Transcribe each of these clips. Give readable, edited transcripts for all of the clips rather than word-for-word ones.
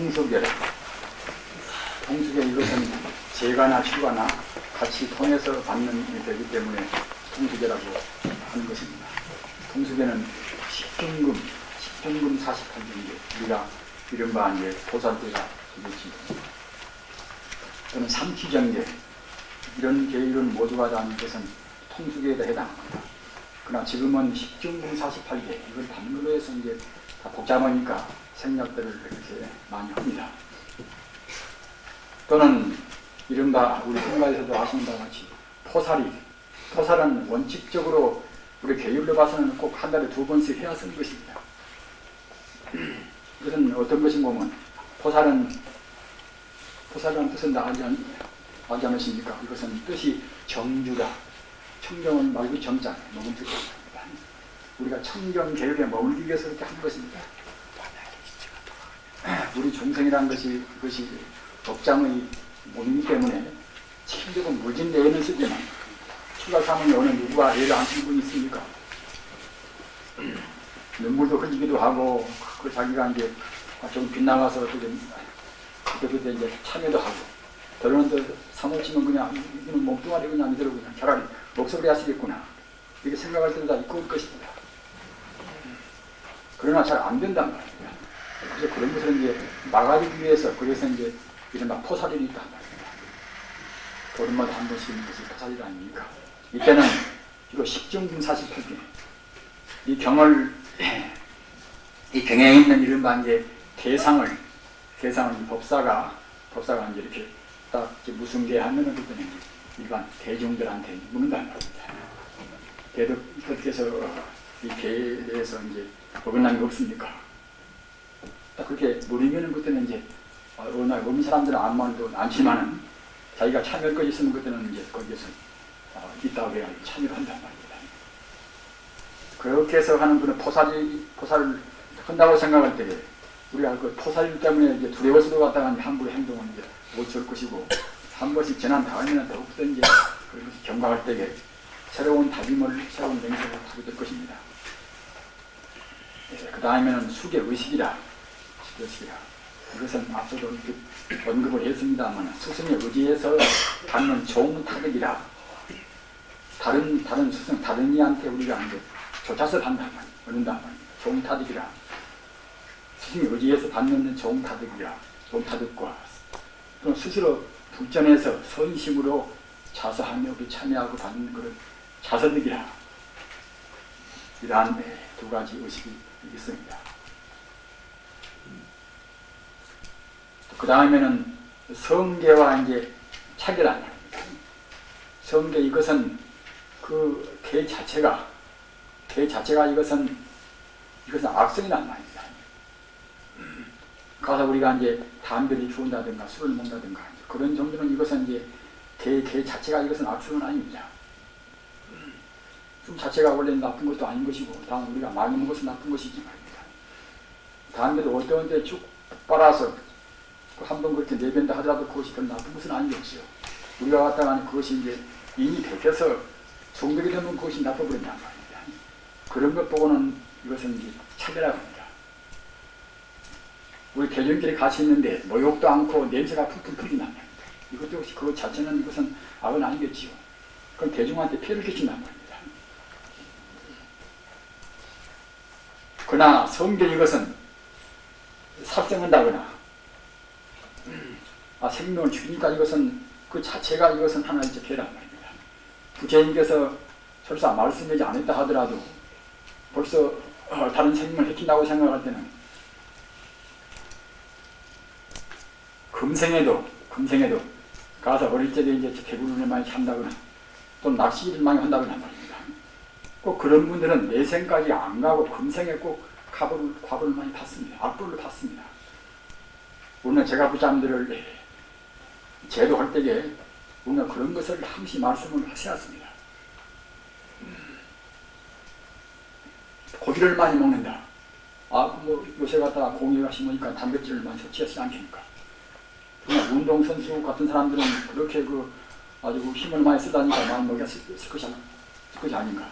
통수계라. 통수계 이것은 재가나 휴가나 같이 통해서 받는 게 되기 때문에 통수계라고 하는 것입니다. 통수계는 10등금 48등계, 우리가 이른바 이제 보살계가 되겠지. 또는 삼키정계, 이런 계율은 모두가 다 하는 것은 통수계에 해당합니다. 그러나 지금은 10등금 48개, 이걸 받는 걸로 해서 이제 다 복잡하니까 생략들을 이렇게 많이 합니다. 또는 이른바 우리 성가에서도 아시는 바와 같이 포살은 원칙적으로 우리 계율로 봐서는 꼭 한 달에 2번씩 해야 쓰는 것입니다. 이것은 어떤 것인가 하면 포살이라는 뜻은 다 알지 않으십니까? 이것은 뜻이 정주다. 청정은 말고 정장, 먹은 뜻입니다. 우리가 청정 계율에 머물기 위해서 그렇게 한 것입니다. 우리 중생이라는 것이 법장의 몸이기 때문에 책임지고 물진 예는 쓸 때만 추가 사문이 어느 누구가 예를 안 쓰는 분이 있습니까? 눈물도 흘리기도 하고 그 자기가 이제 좀 빗나가서 그때 이제 참여도 하고 더러는데 사무치면 그냥 이거는 몸뚱아리 그냥 이대로 그냥 차라리 목소리 하시겠구나 이렇게 생각할 때도 다 있고 올 것입니다. 그러나 잘 안 된단 말입니다. 그래서 그런 것을 이제 막아주기 위해서 그래서 이제 이른바 포살이 있단 말입니다. 보름마다 한 번씩 있는 것이 포살이 아닙니까? 이때는 주로 10등분 48개 이 경을 이 경에 있는 이른바 이제 대상을 법사가 이제 이렇게 딱 무슨게 하면은 그때는 일반 대중들한테 묻는단 말입니다. 대덕께서 이 개에 대해서 이제 어긋남이 없습니까? 딱 그렇게 물으면은 그때는 이제 어느 날 어느 사람들은 아무 말도 않지만은 자기가 참여할 것이 있으면 그때는 이제 거기에서 있다고 해야 참여를 한단 말입니다. 그렇게 해서 하는 분은 포살을 한다고 생각할 때 우리가 그 포살 때문에 이제 두려워서도 갔다가 함부로 행동을 이제 못 줄 것이고 한 번씩 지난 다음에는 더욱더 이제 그것이 경과할 때에 새로운 다짐을 새로운 맹세를 하게 될 것입니다. 그 다음에는 수계 의식이라. 이것은 앞서도 언급을 했습니다만 스승의 의지에서 받는 좋은 타격이라. 다른 스승, 다른 이한테 우리가 이제 조차서 한다면, 얻는다면 좋은 타격이라. 스승의 의지에서 받는 좋은 타격이라. 좋은 타격과 또 스스로 불전해서 선심으로 자서하며 참여하고 받는 그런 자서득이라. 이러한 두 가지 의식이 있습니다. 그 다음에는 성계와 이제 차별한 말입니다. 성계 이것은 그 계 자체가 이것은 악성이란 말입니다. 가서 우리가 이제 담배를 피운다든가 술을 먹는다든가 그런 정도는 이것은 이제 계 자체가 이것은 악성은 아닙니다. 술 자체가 원래 나쁜 것도 아닌 것이고 다만 우리가 많이 먹는 것은 나쁜 것이지 말입니다. 담배도 어떤 데 쭉 빨아서 한번 그렇게 내뱉는다 하더라도 그것이 별 나쁜 것은 아니겠지요. 우리가 갖다가 그것이 이제 인이 베껴서 중독이 되면 그것이 나빠버린단 말입니다. 그런 것 보고는 이것은 이제 차별화가 합니다. 우리 대중끼리 같이 있는데 모욕도 않고 냄새가 풀풀 풀린단 말입니다. 이것도 역시 그것 자체는 이것은 악은 아니겠지요. 그럼 대중한테 피해를 끼친단 말입니다. 그러나 성경 이것은 삭정한다거나 생명을 죽이니까 이것은 그 자체가 이것은 하나의 죄란 말입니다. 부처님께서 설사 말씀하지 않았다 하더라도 벌써 다른 생명을 해친다고 생각할 때는 금생에도 가서 어릴 적에 이제 개구리를 많이 한다거나 또 낚시를 많이 한다거나 말입니다. 꼭 그런 분들은 내생까지 안 가고 금생에 꼭 과보를 많이 받습니다. 악보를 받습니다. 우리는 제가 부자님들을 제도할 때에 우리가 그런 것을 항시 말씀을 하셔왔습니다. 고기를 많이 먹는다. 요새 갖다가 공예가 심으니까 단백질을 많이 섭취하지 않겠습니까? 그러나 운동선수 같은 사람들은 그렇게 아주 힘을 많이 쓰다니까 많이 먹였을 것이 아닌가.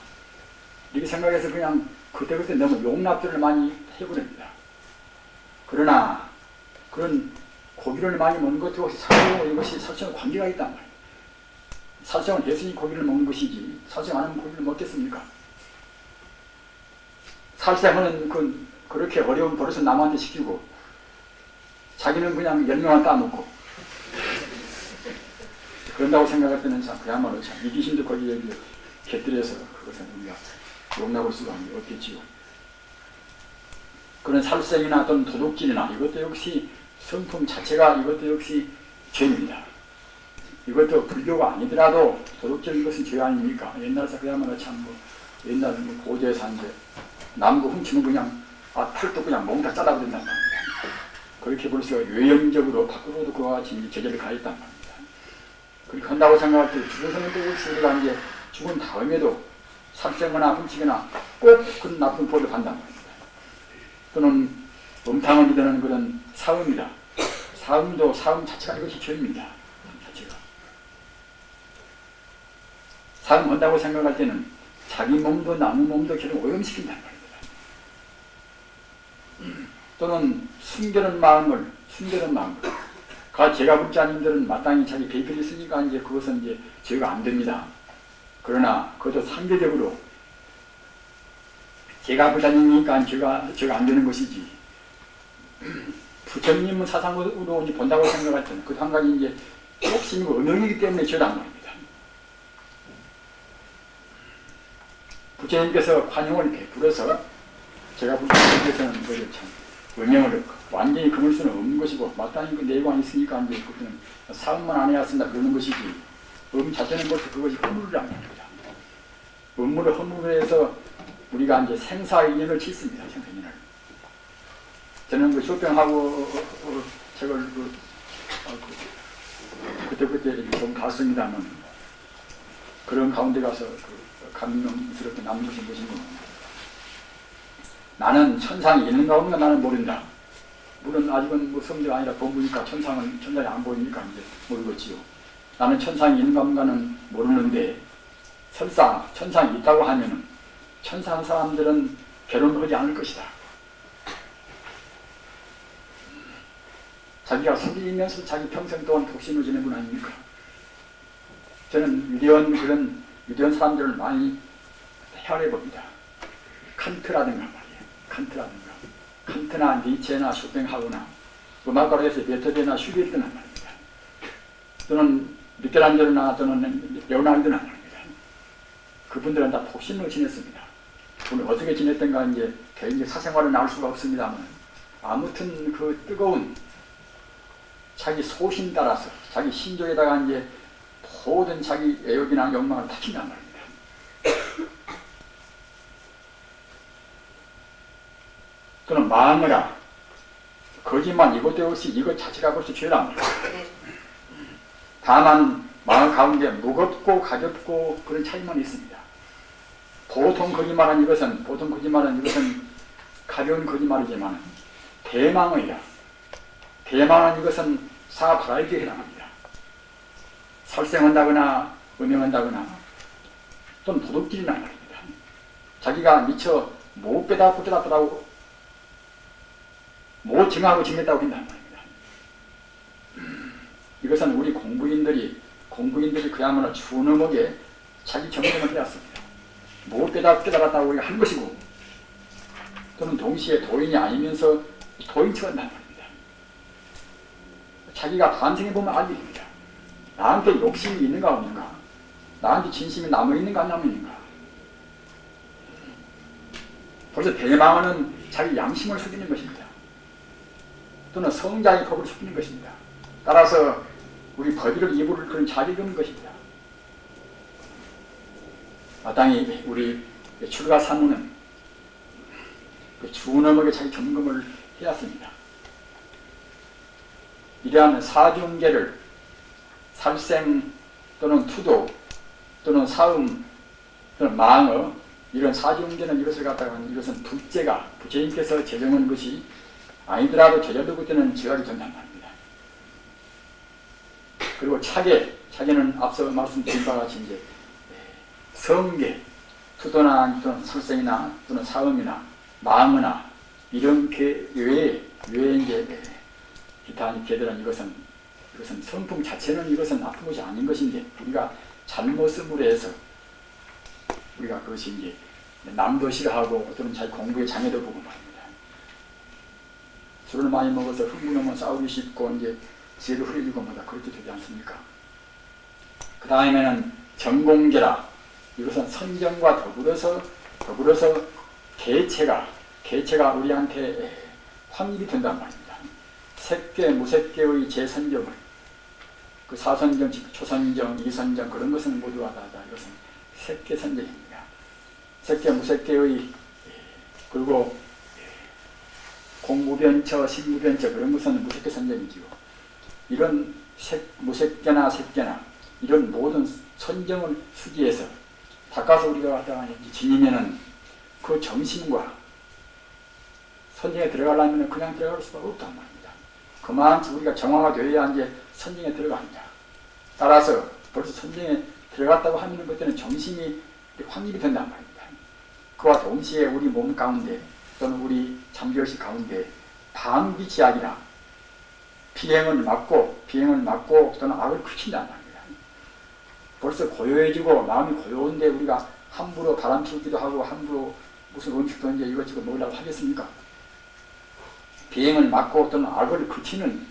이렇게 생각해서 그냥 그때그때 너무 용납들을 많이 해버립니다. 그러나 그런 고기를 많이 먹는 것도 혹시 살생하고 이것이 살생과 관계가 있단 말이에요. 살생은 예수님이 고기를 먹는 것이지 살생 안 하면 고기를 먹겠습니까? 살생하는 그렇게 어려운 버릇을 남한테 시키고 자기는 그냥 10명만 따먹고 그런다고 생각할 때는 참 그야말로 참 이기심도 거기에 곁들여서 그것은 우리가 용납할 수가 없겠지요. 그런 살생이나 어떤 도둑질이나 이것도 역시 성품 자체가 이것도 역시 죄입니다. 이것도 불교가 아니더라도 도둑질 것은 죄 아닙니까? 옛날에서 그야말로 참 옛날 고대에서 이제 남구 훔치면 그냥 팔도 그냥 몽다 잘라버린단 말입니다. 그렇게 벌써 외형적으로 밖으로도 그와 같이 제재를 가했단 말입니다. 그렇게 한다고 생각할 때 죽어서는 또 역시 우리가 이제 죽은 다음에도 살생거나 훔치거나 꼭 그런 나쁜 벌을 간단 말입니다. 또는 음탕을 이르는 그런 사음이다. 사음도 사음 자체가 이것이 죄입니다. 자체가. 사음한다고 생각할 때는 자기 몸도 남의 몸도 결국 오염시킨단 말입니다. 또는 숨겨는 마음을 제가 불자님들은 마땅히 자기 배필이 있으니까 이제 그것은 이제 죄가 안 됩니다. 그러나 그것도 상대적으로 제가 불자님이니까 죄가 안 되는 것이지. 부처님은 사상으로 이제 본다고 생각할 때는 그 한 가지 이제 욕심이고 음영이기 때문에 죄란 말입니다. 부처님께서 관용을 베풀어서 제가 부처님께서는 그걸 참 음영을 완전히 금을 수는 없는 것이고 마땅히 그 내관이 있으니까 이제 그때는 사음만 안 해야 쓴다 그러는 것이지 자체는 벌써 그것이 허물이란 말입니다. 음물을 허물해서 우리가 이제 생사인연을 짓습니다. 생사인연을. 저는 그 쇼핑하고 책을 그때 좀 갔습니다만 그런 가운데 가서 감명스럽게 남는 것이 무엇인가. 나는 천상이 있는가 없는가 나는 모른다. 물론 아직은 뭐 성자가 아니라 본부니까 천상이 안 보이니까 이제 모르겠지요. 나는 천상이 있는가 없는가는 모르는데 설사 천상이 있다고 하면은 천상 사람들은 결혼을 하지 않을 것이다. 자기가 속이면서 자기 평생 동안 독신을 지낸 분 아닙니까? 저는 그런 위대한 사람들을 많이 헤아려 봅니다. 칸트라든가 말이에요. 칸트나 니체나 쇼팽하우나 음악가로 해서 베토벤이나 슈베르트나 말입니다. 또는 미켈란젤로나 또는 레오나르도나 말입니다. 그분들은 다 독신을 지냈습니다. 오늘 어떻게 지냈던가 이제 개인적 사생활은 알 수가 없습니다만 아무튼 그 뜨거운 자기 소신 따라서 자기 신조에다가 이제 모든 자기 애욕이나 욕망을 바친단 말입니다. 또는 마음이라 거짓말 이것도 역시 이것 자체가 벌써 죄란 말입니다. 다만 마음 가운데 무겁고 가볍고 그런 차이만 있습니다. 보통 거짓말은 이것은 가벼운 거짓말이지만 대망은 이것은 사바라이드에 해당합니다. 설생한다거나 음행한다거나 또는 도둑질이나 말입니다. 자기가 미처 못 깨닫고 못 증하고 증했다고 한다는 말입니다. 이것은 우리 공부인들이 그야말로 준엄하게 자기 점검을 해왔습니다. 못 깨달았다고 우리가 한 것이고 또는 동시에 도인이 아니면서 도인 척한다는 말입니다. 자기가 반성해보면 알게 됩니다. 나한테 욕심이 있는가 없는가? 나한테 진심이 남아있는가 안 남아있는가? 벌써 대망은 자기 양심을 속이는 것입니다. 또는 성자의 법을 속이는 것입니다. 따라서 우리 법의를 입을 그런 자리를 걷는 것입니다. 마땅히 우리 출가 사무는 준엄하게 자기 점검을 해왔습니다. 이러한 사중계를 살생 또는 투도 또는 사음 또는 망어 이런 사중계는 이것을 갖다가 이것은 부처님께서 제정한 것이 아니더라도 제자도 그때는 제각이 된단 말입니다. 그리고 차계는 앞서 말씀드린 바와 같이 이제 성계, 투도나 또는 설생이나 또는 사음이나 망어나 이런 게 외에 이제 기타 개들은 이것은 성품 자체는 이것은 나쁜 것이 아닌 것인데 우리가 잘못 쓰므로 해서 우리가 그것이 이제 남도 싫어하고 또는 자기 공부에 장애도 보고 말입니다. 술을 많이 먹어서 흥분하면 싸우기 쉽고 이제 지혜를 흐리고 뭐다 그렇게 되지 않습니까? 그 다음에는 정공제라. 이것은 선정과 더불어서 개체가 우리한테 확립이 된단 말입니다. 색계, 무색계의 재선정을 그 사선정, 초선정, 이선정 그런 것은 모두가 다 이것은 색계 선정입니다. 색계, 무색계의 그리고 공무변처, 식무변처 그런 것은 무색계 선정이지요. 이런 무색계나 색계나 이런 모든 선정을 수기해서 닦아서 우리가 갖다가 지니면은 그 정신과 선정에 들어가려면 그냥 들어갈 수가 없단 말입니다. 그만큼 우리가 정화가 되어야 이제 선정에 들어갑니다. 따라서 벌써 선정에 들어갔다고 하면 그때는 정신이 확립이 된단 말입니다. 그와 동시에 우리 몸 가운데 또는 우리 잠결식 가운데 방비치약이나 비행을 막고 또는 악을 그친단 말입니다. 벌써 고요해지고 마음이 고요한데 우리가 함부로 바람 피우기도 하고 함부로 무슨 음식도 이제 이것저것 먹으려고 하겠습니까? 비행을 막고 또는 악을 그치는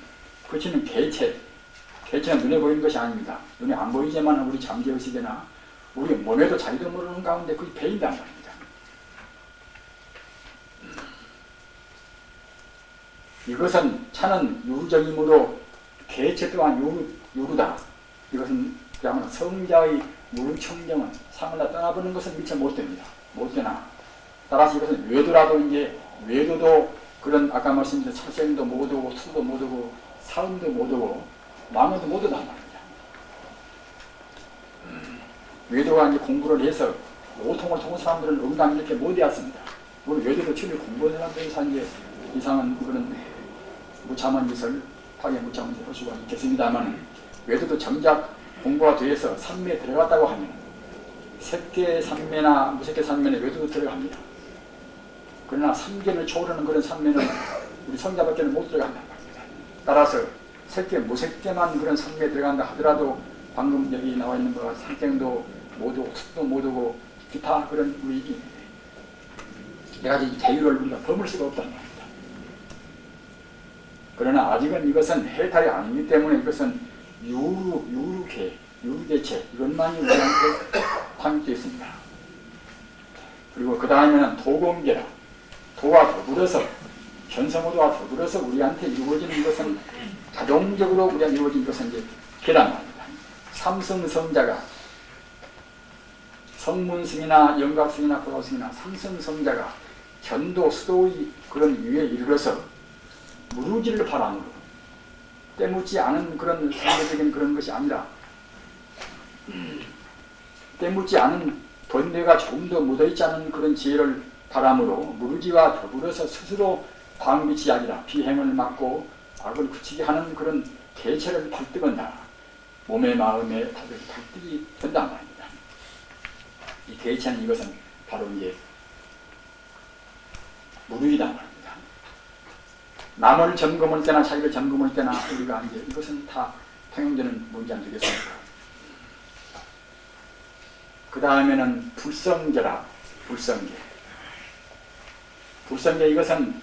개체는 눈에 보이는 것이 아닙니다. 눈에 안 보이지만 우리 잠재의식이나 우리 몸에도 자기도 모르는 가운데 그게 배인단 말입니다. 이것은 차는 유루적이므로 개체 또한 유루다. 이것은 그야말로 성자의 무청정은 상을 떠나보는 것은 미처 못됩니다. 못되나. 따라서 이것은 외도도 그런 아까 말씀드린 살생도 못 오고 수도 못 오고 사음도 못 오고 망언도 못 오단 말입니다. 외도가 이제 공부를 해서 오통을 통한 사람들은 응당 이렇게 못 되었습니다. 우리 외도도 처음에 공부하는 사람들에서 이제 이상은 그런 무참한 짓을 하게 무참한 짓을 할 수가 있겠습니다만 외도도 정작 공부가 돼서 산매에 들어갔다고 하면 색계 산매나 무색계 산매에 외도도 들어갑니다. 그러나 삼계를 초월하는 그런 산매는 우리 성자밖에는 못 들어간단 말입니다. 따라서 색계, 무색계만 그런 산매에 들어간다 하더라도 방금 여기 나와 있는 거가 산경도 못 오고 특도 못 오고 기타 그런 우리 여러 가지 자유를 우리가 범을 수가 없단 말입니다. 그러나 아직은 이것은 해탈이 아니기 때문에 이것은 유루개체 이것만이 우리한테 확립되어 있습니다. 그리고 그 다음에는 도공계라. 도와 더불어서 견성호도와 더불어서 우리한테 이루어지는 것은 자동적으로 우리가 이루어진 것은 이제 계란 말입니다. 삼성성자가 성문승이나 영각승이나 고도승이나 삼성성자가 견도 수도의 그런 위에 이르러서 무르지를 바람으로 때묻지 않은 그런 상대적인 그런 것이 아니라 때묻지 않은 번뇌가 조금 더 묻어있지 않은 그런 지혜를 바람으로 무르지와 더불어서 스스로 광비치약이라 비행을 막고 악을 그치게 하는 그런 개체를 발뜨건다. 몸의 마음에 다들 발뜨기 된단 말입니다. 이 개체는 이것은 바로 이제 무르이단 말입니다. 남을 점검할 때나 자기를 점검할 때나 우리가 이제 이것은 다 통용되는 문제 안 되겠습니까? 그 다음에는 불성계라. 불성계 이것은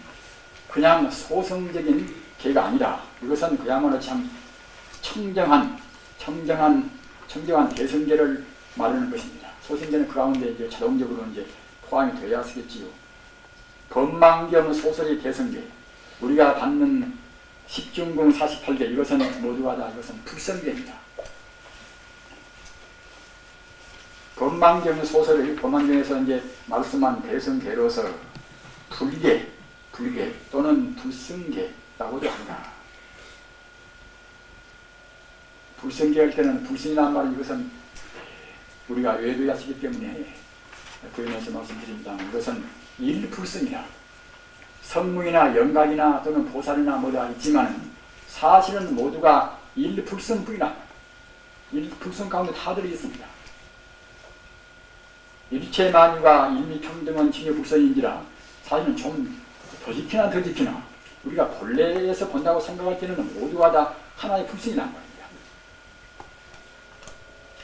그냥 소성적인 계가 아니라 이것은 그야말로 참 청정한 대성계를 말하는 것입니다. 소성계는 그 가운데 이제 자동적으로 이제 포함이 되어야 쓰겠지요. 법망경 소설의 대성계 우리가 받는 10중공 48개 이것은 모두가 다 이것은 불성계입니다. 법망경 소설의 법망경에서 이제 말씀한 대성계로서 불계 또는 불성계라고도 합니다. 불성계 할 때는 불성이라는 말은 이것은 우리가 외도야 쓰기 때문에 부연해서 말씀드립니다만 이것은 일불성이라 성무이나 영각이나 또는 보살이나 뭐다 있지만 사실은 모두가 일불성뿐이라 일불성 가운데 다 들어있습니다. 일체만유가 일미평등한 진여불성인지라 사실은 좀 더 지키나 우리가 본래에서 본다고 생각할 때는 모두가 다 하나의 불성이란 말입니다.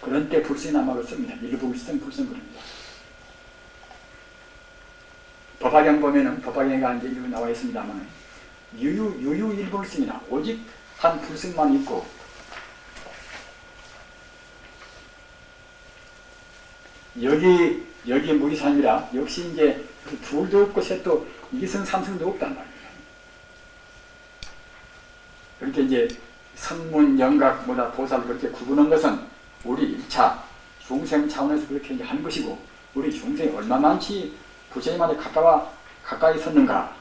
그런 때 불성이란 말을 씁니다. 일불성, 불성그럽니다. 법화경 보면은, 법화경에가 이제 이렇게 나와 있습니다만, 유유일불성이나 오직 한 불성만 있고, 여기 무기산이라 역시 이제 둘도 없고 셋도 이기성 삼성도 없단 말입니다. 그렇게 이제 성문, 영각보다 보살 그렇게 구분한 것은 우리 1차 중생 차원에서 그렇게 이제 한 것이고, 우리 중생이 얼마만치 부처님한테 가까이 섰는가,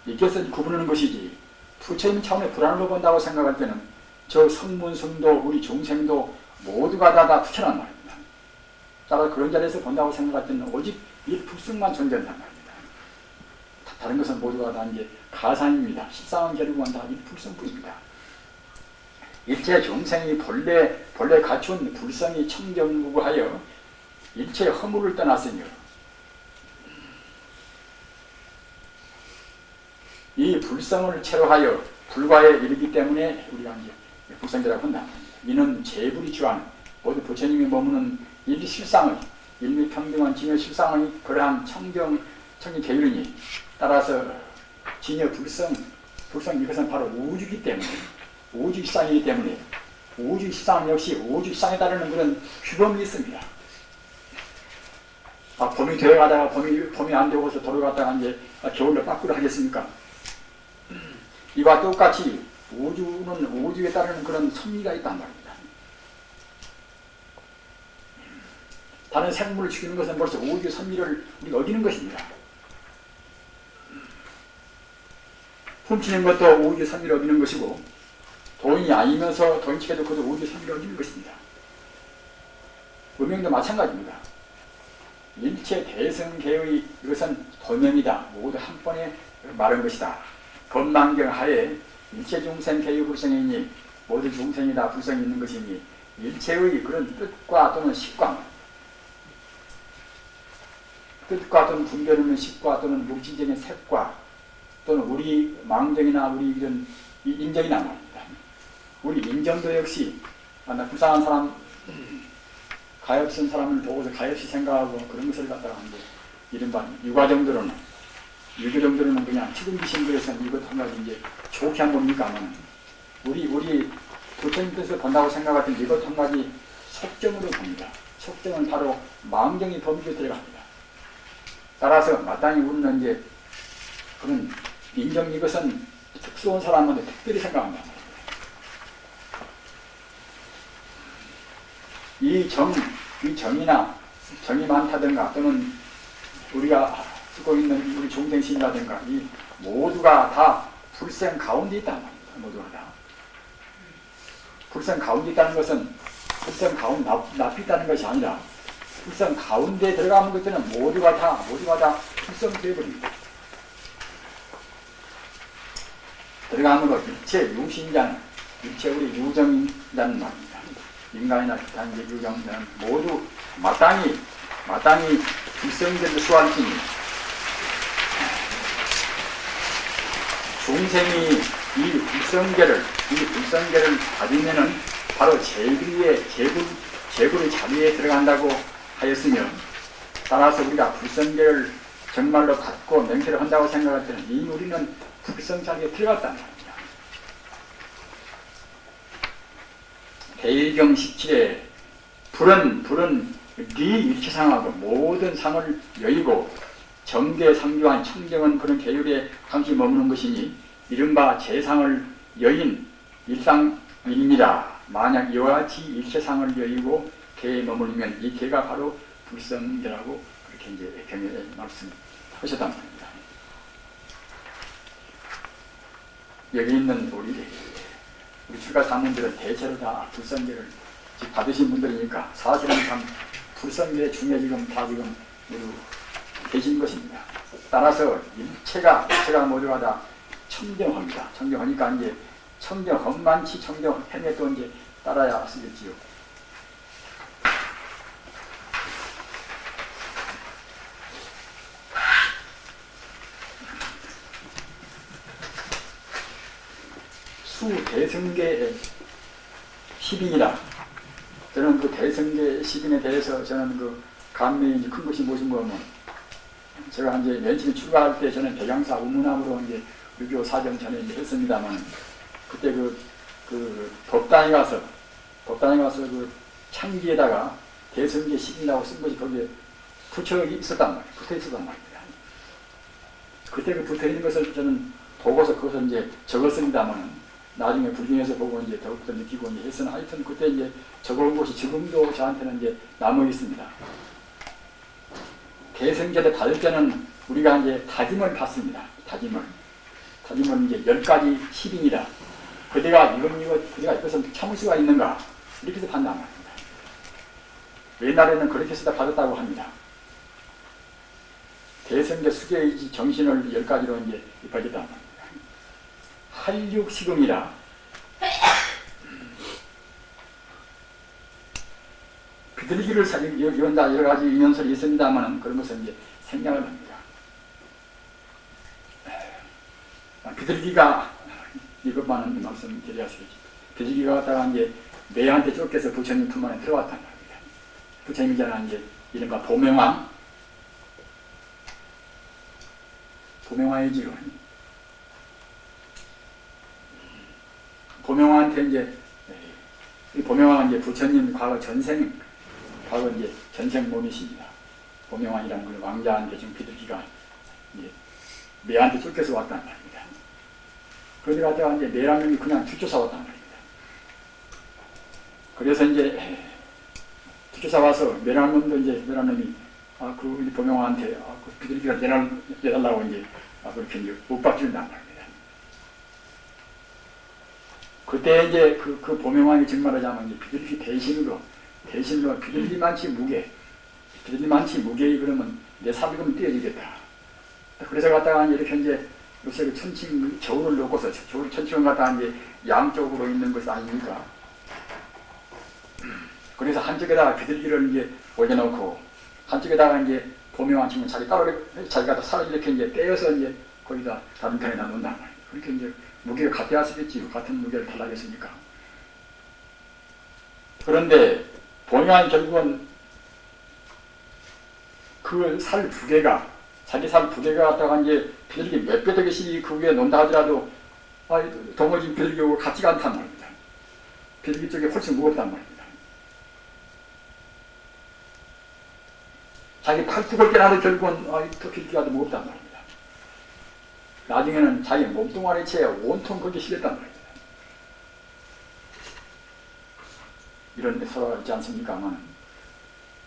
이것을 구분하는 것이지, 부처님 차원의 불안으로 본다고 생각할 때는 저 성문성도 우리 중생도 모두가 다 부처란 말입니다. 따라서 그런 자리에서 본다고 생각할 때는 오직 이 불성만 존재한단 말입니다. 다른 것은 모두가 다 이제 가상입니다. 십상은 결국은 다 이 불성뿐입니다. 일체 중생이 본래 갖춘 불성이 청정무구하여 일체 허물을 떠났으며, 이 불성을 체로하여 불과에 이르기 때문에 우리가 이제 불성이라고 한다. 이는 재불이 주한 모두 부처님이 머무는 일실상의 일미평등한 진여 실상의 그러한 청정 계율이니, 따라서 진여 불성 이것은 바로 우주이기 때문에, 우주실상이기 때문에 우주실상 역시 우주실상에 따르는 그런 규범이 있습니다. 봄이 되어가다가 봄이 안 되고서 돌아갔다가 이제 겨울로 바꾸려 하겠습니까? 이와 똑같이 우주는 우주에 따르는 그런 섭리가 있단 말입니다. 다른 생물을 죽이는 것은 벌써 우주 섭리를 우리가 어기는 것입니다. 훔치는 것도 우주 섭리를 어기는 것이고, 돈이 아니면서 돈치게도 그것도 우주 섭리를 어기는 것입니다. 음행도 마찬가지입니다. 일체 대성계의 이것은 도명이다. 모두 한 번에 말한 것이다. 법망경 하에 일체 중생 계의 불성이니 모두 중생이 다 불성이 있는 것이니, 일체의 그런 뜻과 또는 식광, 뜻과 또는 분별 없는 식과 또는 물질적인 색과 또는 우리 망정이나 우리 이런 인정이나 말입니다. 우리 인정도 역시 나 불쌍한 사람, 가엾은 사람을 보고서 가엾이 생각하고 그런 것을 갖다가 하는데, 이른바 유교 정도로는 그냥 치근기신 그래서는 이것 한 가지 이제 좋게 한 겁니까만, 우리 부처님 뜻을 본다고 생각할 때 이것 한 가지 속정으로 봅니다. 속정은 바로 망정이 범위에 들어갑니다. 따라서 마땅히 우리는 이제 그런 인정, 이것은 특수한 사람한테 특별히 생각한다. 이 정이나 정이 많다든가 또는 우리가 쓰고 있는 우리 중생심이라든가 이 모두가 다 불생 가운데 있단 말입니다. 모두가 다. 불생 가운데 있다는 것은 불생 가운데 납이 있다는 것이 아니라, 불성 가운데 들어가는 것들은 모두가 다 불성 되어버립니다. 들어가므로 일체 유신자는, 일체 우리 유정인자는 말입니다. 인간이나 기타 이제 유정자는 모두 마땅히 불성들을 수할지니, 중생이 이 불성계를 가지면은 바로 제불의 자리에 들어간다고 하였으며, 따라서 우리가 불성계를 정말로 갖고 맹세를 한다고 생각할 때는 이미 우리는 불성 자리에 들어갔단 말입니다. 대의경 17에 불은 네 일체상하고 모든 상을 여의고 정계상교한 청정은 그런 계율에 당시 머무는 것이니, 이른바 재상을 여인 일상인이라. 만약 이와 같이 일체상을 여의고 개에 머물면 이 개가 바로 불성계라고 그렇게 이제 경전에 말씀하셨단 말입니다. 여기 있는 우리 출가 사모님들은 대체로 다 불성계를 받으신 분들이니까 사실은 참 불성계 중에 지금 계신 것입니다. 따라서 일체가 모두가 다 청정합니다. 청정하니까 이제 청정험만치 청정햄에 또 이제 따라야 쓰겠지요. 수대승계 10인이라 저는 그 대승계 10인에 대해서 저는 그 감명이 큰 것이 무엇인 거면 제가 이제 맨 처음에 출가할 때 저는 백양사 우문함으로 이제 유교 사정 전에 이제 했습니다만 그때 그 법당에 가서 그 창기에다가 대승계 10인이라고 쓴 것이 거기에 붙여 있었단 말이에요. 붙어 있었단 말입니다. 그때 그 붙어 있는 것을 저는 보고서 그것을 이제 적었습니다만 나중에 불중에서 보고 이제 더욱더 느끼고 이제 했으나 하여튼 그때 이제 적어온 것이 지금도 저한테는 이제 남아 있습니다. 대승제를 받을 때는 우리가 이제 다짐을 받습니다. 다짐을 이제 10가지 10인이라 그대가 그대가 이것을 참을 수가 있는가 이렇게 해서 받는단 말입니다. 옛날에는 그렇게 해서 받았다고 합니다. 대승제 수계의 정신을 10가지로 이제 입혀졌단 말입니다. 한육식음이라 비둘기를 이런 여러 가지 인연설이 있습니다만 그런 것은 이제 생략을 합니다. 비둘기가 이것만은 말씀드려야겠죠. 비둘기가 갖다가 이제 매한테 쫓겨서 부처님 품 안에 들어왔단 말입니다. 부처님이잖아 이제 이른바 보명왕이지요. 보명왕한테 이제 이 보명왕은 이제 부처님 과거 이제 전생 몸이십니다. 보명왕이라는 그 왕자한테 지금 비둘기가 이제 매한테 쫓겨서 왔단 말입니다. 그런데 갔다가 이제 매라님이 그냥 뒤쫓아왔단 말입니다. 그래서 이제 뒤쫓아와서 매라님이 그 보명왕한테 그 비둘기가 내달라고 이제 그렇게 이제 윽박지른단 말입니다. 그때 이제 그 보명왕이 정말하자면 이제 비둘기 대신으로 비둘기만치 무게 그러면 내 살금은 떼어지겠다. 그래서 갔다가 이렇게 이제 요새 그 천칭 저울을 놓고서 천칭을 갖다가 이제 양쪽으로 있는 것이 아닙니까? 그래서 한쪽에다가 비둘기를 이제 올려놓고 한쪽에다가 이제 보명왕 친구 자기가 살을 이렇게 이제 떼어서 이제 거기다 다른 편에다 놓는단 말이에요. 그렇게 이제 무게가 같아야 쓰겠지요. 같은 무게를 달라겠습니까? 그런데 보명왕이 결국은 그 살 두 개가 자기 살 두 개가 갖다가 이제 비둘기 몇 배 되겠이 그 위에 논다 하더라도 동물진 비둘기하고 같지가 않단 말입니다. 비둘기 쪽이 훨씬 무겁단 말입니다. 자기 팔뚝을 깨나도 결국은 더 비둘기가 더 무겁단 말입니다. 나중에는 자기 몸뚱아리 채에 온통 거기에 실렸단 말입니다. 이런 서로가 있지 않습니까?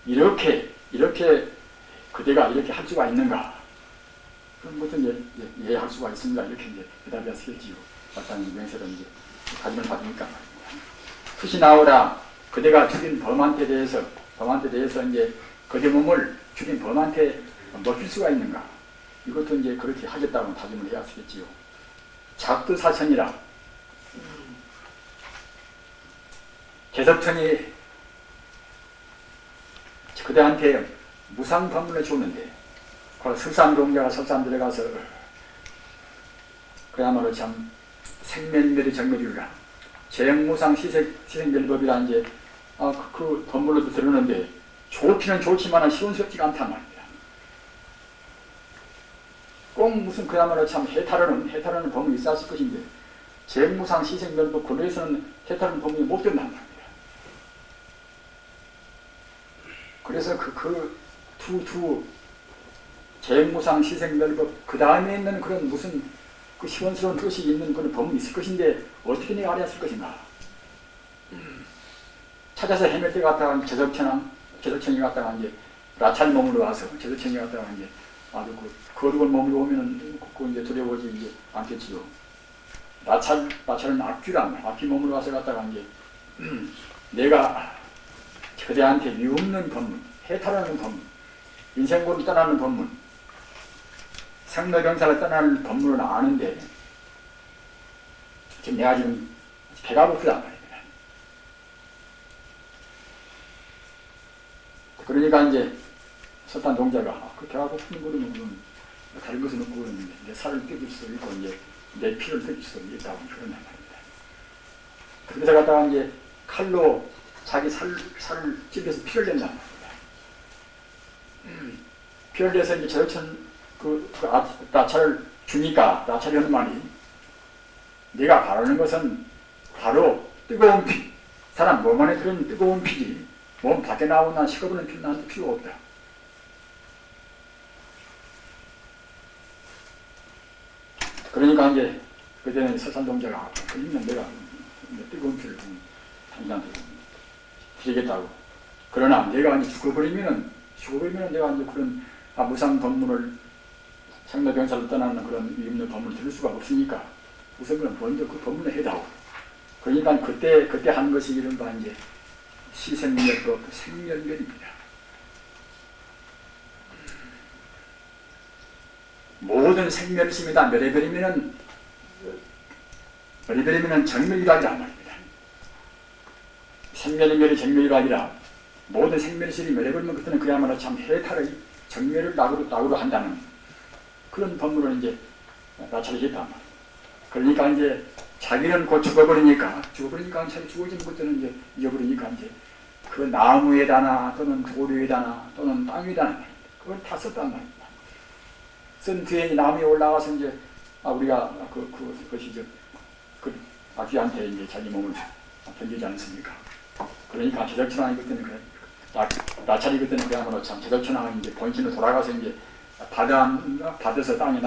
이렇게 그대가 이렇게 할 수가 있는가? 그런 것도 이해할 수가 있습니다. 이렇게 이제 대답이 하시겠지요. 마땅히 명세를 이제 가짐을 받으니까 말입니다. 푸시 나오라 그대가 죽인 범한테 대해서 이제 그대 몸을 죽인 범한테 먹힐 수가 있는가? 이것도 이제 그렇게 하겠다고 다짐을 해야 하겠지요. 작두사천이라 개섭천이 그대한테 무상법문을 줬는데 설산동자가 설산 들어가서 그야말로 참 생면멸이 정멸이라 재무상 시생멸법이라 이제 그 법문으로 들었는데 좋기는 좋지만 시원스럽지가 않단 말입니다. 꼭 무슨 그야말로 참 해탈하는 법문이 있었을 것인데 재무상 시생멸법 그래서는 해탈하는 법문이 못 된단 말입니다. 그래서 두 재무상 시생멸법 그 다음에 있는 그런 무슨 그 시원스러운 뜻이 있는 그런 법문이 있을 것인데 어떻게 내가 알았을 것인가? 찾아서 헤맬 때 갔다가 제석천이 갔다가 이제 라찰 몸으로 와서 제석천이 갔다가 이제 아주 거룩한 몸으로 오면은 그 이제 두려워지 이제 않겠지요. 라찰은 악귀 몸으로 와서 갔다가 이제 내가 그대한테 미없는 법문, 해탈하는 법문, 인생고를 떠나는 법문, 생로병사를 떠나는 법문을 아는데 지금 내가 지금 배가 고프단 말입니다. 그러니까 이제 설산 동자가 그 배가 고픈 거는 다른 것은 없고 그러는데 내 살을 뜯을 수도 있고 이제 내 피를 뜯을 수도 있다고 그런단 말입니다. 그래서 갖다가 이제 칼로 자기 살을 찔러서 피를 낸단 말입니다. 피를 내서 이제 저혈천 나찰을 주니까 나찰이 하는 말이 네가 바르는 것은 바로 뜨거운 피, 사람 몸 안에 들은 뜨거운 피지 몸 밖에 나오는 식어버리는 피는 나한테 필요가 없다. 그러니까 이제 그때는 설산동자가 그러면 내가 뜨거운 피를 당신한테 드리겠다고. 그러나 내가 이제 죽어버리면은 내가 이제 그런 무상 법문을 생로병사를 떠나는 그런 의미 없는 법문을 들을 수가 없으니까 우선 그럼 먼저 그 법문을 해다오. 그러니까 그때 하는 것이 이른바 이제 시생멸법 생멸멸입니다. 모든 생멸심이 다 멸해버리면은 정멸이라기란 말입니다. 생멸이 정멸이 아니라 모든 생멸실이 멸해버리면 그때는 그야말로 참 해탈의 정멸을 낙으로 한다는 그런 법문을 이제 나찰이겠단 말이에요. 그러니까 이제 자기는 곧 죽어버리니까 자기 죽어지는 것들은 이제 잊어버리니까 이제 그 나무에다나 또는 도류에다나 또는 땅에다나 그걸 다 썼단 말입니다. 쓴 뒤에 나무에 올라가서 이제 우리가 그것이죠. 그 아귀한테 이제 자기 몸을 던지지 않습니까? 그러니까 제작천왕이 그때는 그래. 나찰이 그때는 그야말로 참 제작천왕이 이제 본신으로 돌아가서 이제 받아서 땅에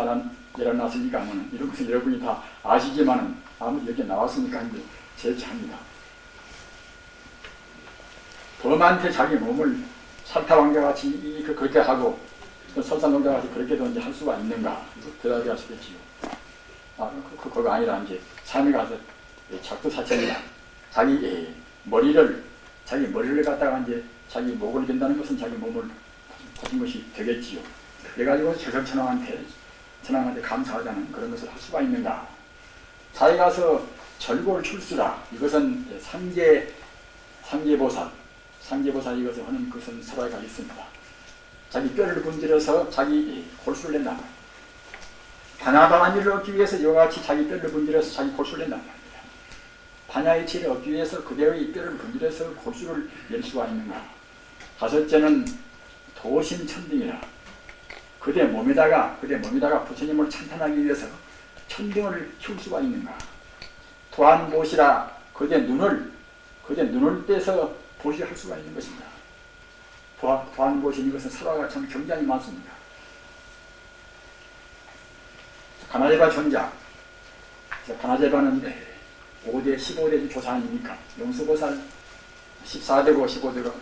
내려놨으니까 이런 것은 여러분이 다 아시지만은 아무리 여기 나왔으니까 이제 제치합니다. 범한테 자기 몸을 살타왕자같이 그렇게 하고 설산동자같이 그렇게도 이제 할 수가 있는가? 대답이 하시겠지요. 그거 아니라 이제 산에 가서 작두사천이다. 자기 머리를 갖다가 이제 자기 목을 댄다는 것은 자기 몸을 가진 것이 되겠지요. 그래가지고 제석천왕한테 감사하자는 그런 것을 할 수가 있는가? 자기 가서 절골 출수라. 이것은 상제보살 이것을 하는 것은 설화가 있습니다. 자기 뼈를 분질러서 자기 골수를 낸다. 반야반한 일을 얻기 위해서 이와 같이 자기 뼈를 분질러서 자기 골수를 낸단 말입니다. 반야의 치를 얻기 위해서 그대의 뼈를 분질러서 골수를 낼 수가 있는가. 다섯째는 도심천등이라. 그대 몸에다가 부처님을 찬탄하기 위해서 천등을 키울 수가 있는가. 도안보시라. 그대 눈을 떼서 보시할 수가 있는 것입니다. 도안보시 이것은 설화가 참 굉장히 많습니다. 가나제바 전자. 가나제바는 5대 15대 조사 아닙니까? 용수보살 14대고 15대가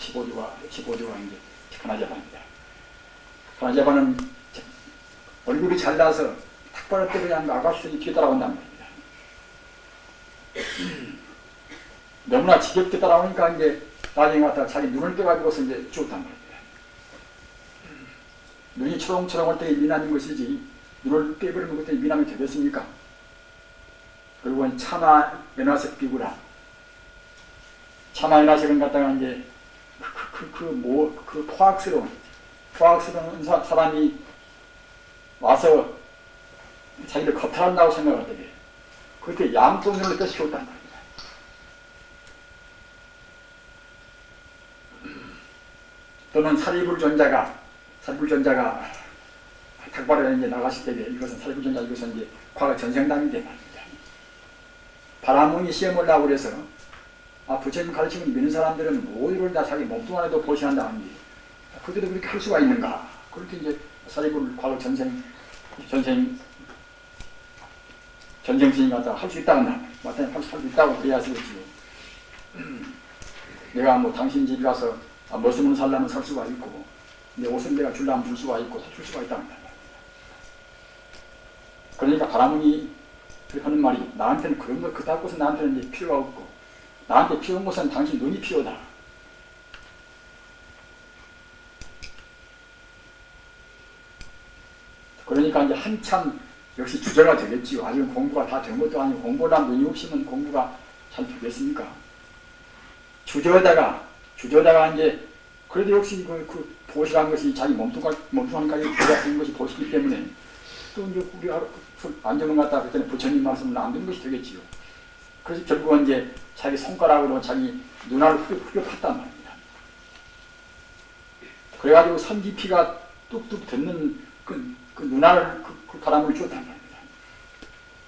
이제 가나제바입니다. 가나제바는 얼굴이 잘나서 탁발을 때 그냥 아가씨들이 뒤에 따라온단 말입니다. 너무나 지겹게 따라오니까 이제 나중에 갖다가 자기 눈을 떼가지고서 이제 죽었단 말입니다. 눈이 초롱초롱할 때 미남인 것이지 눈을 떼버리면 그때 미남이 되겠습니까? 그리고 차마 연화색 비구라. 차마 연화색은 갖다가 이제 포악스러운 사람이 와서 자기를 겁탈한다고 생각할 때 그때 양쪽 눈을 떼서 키웠단 말입니다. 또는 사리불전자가 탁발에 이제 나가실 때 이것은 사리불전자 이것은 이제 과거 전생담인데 말입니다. 바라문이 시험을 하고 그래서 부처님 가르침을 믿는 사람들은 모두를 다 자기 몸뚱 안에도 보시한다는데 그들도 그렇게 할 수가 있는가? 그렇게 이제 사리불 과거 전생 스님 갖다가 할 수 있다고 마땅히 할 수 있다고 그래야 하시겠지요. 내가 당신 집에 가서 머슴을 살려면 살 수가 있고 내 옷을 내가 줄라면 줄 수가 있고 줄 수가 있다는 말이야. 그러니까 바라문이 하는 말이 나한테는 그런 것 그딴 것은 나한테는 이제 필요가 없고 나한테 필요한 것은 당신 눈이 필요하다. 그러니까 이제 한참 역시 주저가 되겠지요. 아직 공부가 다 된 것도 아니고 공부를 하면 눈이 없으면 공부가 잘 되겠습니까? 주저하다가 이제 그래도 역시 그 보시라는 것이 자기 몸뚱아리까지 들어가는 것이 보시기 때문에 또 이제 우리가 안정을 갖다가 그때는 부처님 말씀을 안 듣는 것이 되겠지요. 그래서 결국은 이제 자기 손가락으로 자기 눈알을 후벼팠단 말입니다. 그래가지고 선 깊이가 뚝뚝 듣는 그 눈알 그 바람을 줬단 말입니다.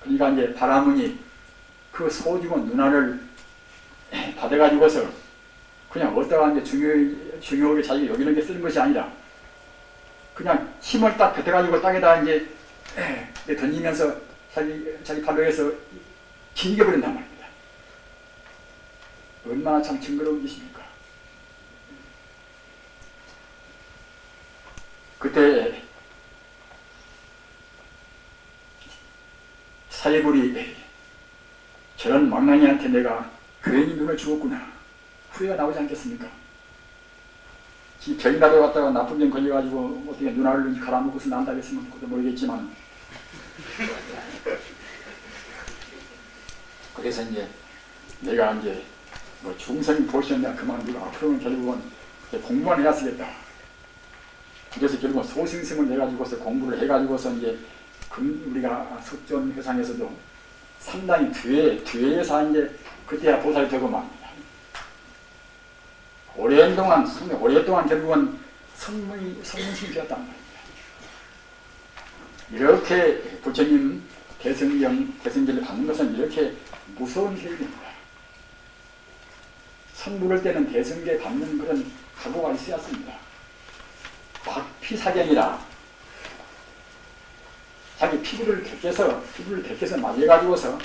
그러니까 이제 바람은이 그 소중한 눈알을 받아가지고서 그냥 어떠한 이제 중요하게 자기가 여기는 게 쓰는 것이 아니라 그냥 힘을 딱 뱉어가지고 땅에다 이제 던지면서 자기 발로에서 튕겨버린단 말입니다. 얼마나 참 징그러운 짓입니까? 그때 사예굴이 저런 망나니한테 내가 괜히 눈을 주었구나 후회가 나오지 않겠습니까? 병이라도 갔다가 나쁜 병 걸려가지고 어떻게 눈알을 갈아먹고서 난다고 했으면 그것도 모르겠지만 그래서 이제 내가 이제 뭐 중생 보시었냐 그만두고 앞으로는 결국은 공부만 해야 쓰겠다. 그래서 결국은 소승승을 해가지고서 공부를 해가지고서 이제 우리가 석존회상에서도 상당히 뒤에서 이제 그때야 보살이 되고 말입니다. 오랫동안 결국은 성문심이 되었단 말입니다. 이렇게 부처님 대승제를 받는 것은 이렇게 무서운 길입니다. 성부를 때는 대승제 받는 그런 각오가 있어야 합니다. 박피사경이라 자기 피부를 벗겨서 말려가지고서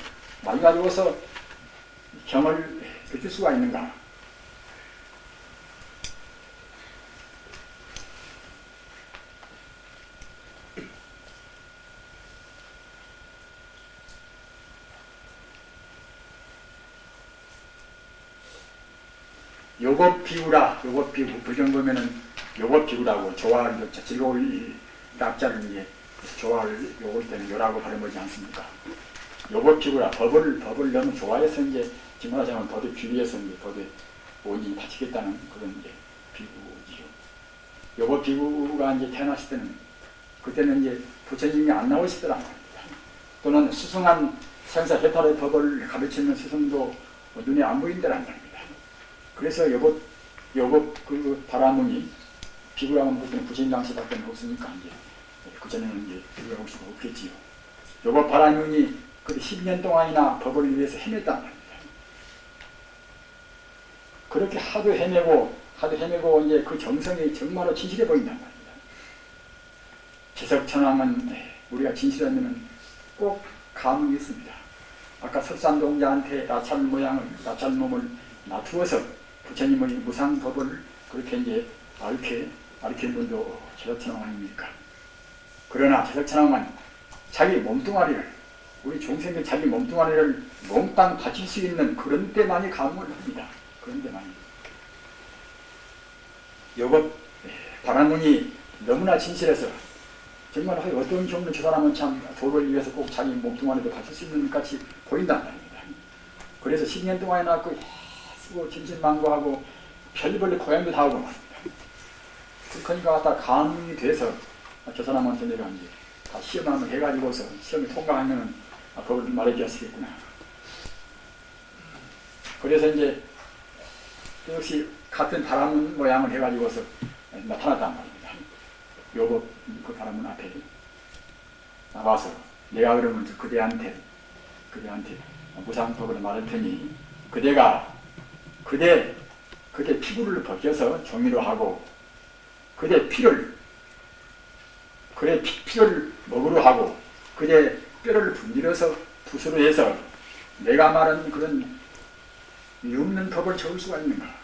경을 펼칠 수가 있는가? 요겁비구 부정보면은 요겁비구라고 조화를 즐거울 낙자를 이제 조화를 요걸 때는 요라고 발음하지 않습니까? 요겁비구라 법을 너무 좋아해서 이제 지금하자면 법에 비위해서 이제 법에 온전히 바치겠다는 그런 이제 비구지요. 요겁비구가 이제 태어났을 때는 그때는 이제 부처님이 안 나오시더란 말입니다. 또는 수승한 생사 해탈의 법을 가르치는 스승도 눈에 안 보인다란 말입니다. 그래서 요것 그 바라문이 비구라고 하면 부처님 당시밖에 없으니까 이제 그전에는 이제 비구라고 할 수가 없겠지요. 요것 바라문이 그 10년 동안이나 법을 위해서 헤맸단 말입니다. 그렇게 하도 헤매고 이제 그 정성이 정말로 진실해 보인단 말입니다. 제석천왕은 우리가 진실하면은 꼭 감흥이 있습니다. 아까 석산동자한테 나찰 몸을 놔두어서 부처님의 무상법을 그렇게 이제 가르치는 분도 제석천왕 아닙니까? 그러나 제석천왕은 자기 몸뚱아리를 우리 중생들 자기 몸뚱아리를 몽땅 바칠 수 있는 그런 때만이 감흥을 합니다. 그런 때만이. 요것 바라문이 너무나 진실해서 정말 어떤 경우는 저 사람은 참 도를 위해서 꼭 자기 몸뚱아리를 바칠 수 있는 것 같이 보인단 말입니다. 그래서 10년 동안이나 쓰고 진실망고하고 별벌레 고양이도 다 하고 말입니다. 그러니까 갖다 감이 돼서 저 사람한테 내가 이제 다 시험 한번 해가지고서 시험을 통과하면은 법을 말해줘야 쓰겠구나. 그래서 이제 역시 같은 바람 모양을 해가지고서 나타났단 말입니다. 요거 그 바람문 앞에 나와서 내가 그러면 그대한테 무상법을 말할 테니 그대 피부를 벗겨서 종이로 하고 그대 피를 먹으로 하고 그대 뼈를 분질러서 붓으로 해서 내가 말한 그런 없는 법을 적을 수가 있는가?